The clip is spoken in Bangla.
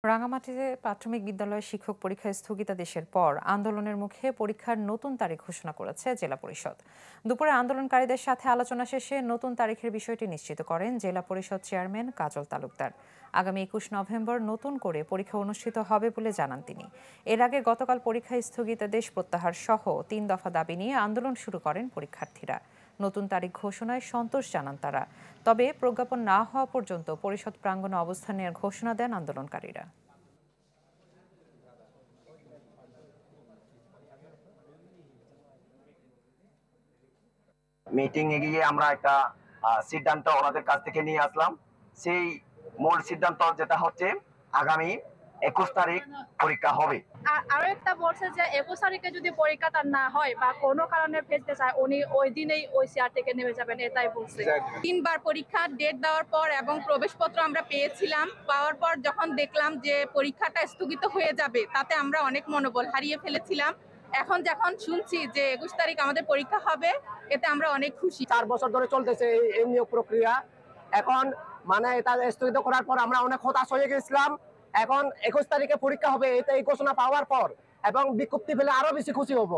রাঙামাটিতে প্রাথমিক বিদ্যালয়ের শিক্ষক পরীক্ষা স্থগিতাদেশের পর আন্দোলনের মুখে পরীক্ষার নতুন তারিখ ঘোষণা করেছে জেলা পরিষদ। দুপুরে আন্দোলনকারীদের সাথে আলোচনা শেষে নতুন তারিখের বিষয়টি নিশ্চিত করেন জেলা পরিষদ চেয়ারম্যান কাজল তালুকদার। আগামী ২১ নভেম্বর নতুন করে পরীক্ষা অনুষ্ঠিত হবে বলে জানান তিনি। এর আগে গতকাল পরীক্ষা স্থগিতাদেশ প্রত্যাহার সহ ৩ দফা দাবি নিয়ে আন্দোলন শুরু করেন পরীক্ষার্থীরা। নতুন তারিখ ঘোষণায় সন্তোষ জানান তারা। তবে প্রজ্ঞাপন না হওয়া পর্যন্ত পরিষদ প্রাঙ্গণে অবস্থান নেওয়ার ঘোষণা দেন আন্দোলনকারীরা। মিটিং এ গিয়ে আমরা একটা সিদ্ধান্ত ওনাদের কাছ থেকে নিয়ে আসলাম। সেই মূল সিদ্ধান্ত যেটা হচ্ছে আগামী ২১ তারিখ পরীক্ষা হবে। আরো একটা বলছে যে ২১ তারিখে যদি পরীক্ষাটা না হয় বা কোনো কারণে ফেলতে চায় উনি ওই দিনেই ওই চেয়ার থেকে নেমে যাবেন, এটাই বলছে। ৩ বার পরীক্ষার ডেট দেওয়ার পর এবং প্রবেশপত্র আমরা পেয়েছিলাম, পাওয়ার পর যখন দেখলাম যে পরীক্ষাটা স্থগিত হয়ে যাবে তাতে আমরা অনেক মনোবল হারিয়ে ফেলেছিলাম। এখন যখন শুনছি যে ২১ তারিখ আমাদের পরীক্ষা হবে, এতে আমরা অনেক খুশি। ৪ বছর ধরে চলতেছে এই নিয়োগ প্রক্রিয়া। এখন মানে এটা স্থগিত করার পর আমরা অনেক হতাশ হয়ে গেছিলাম। এখন ২১ তারিখে পরীক্ষা হবে, এটা এই ঘোষণা পাওয়ার পর এবং বিজ্ঞপ্তি পেলে আরো বেশি খুশি হব।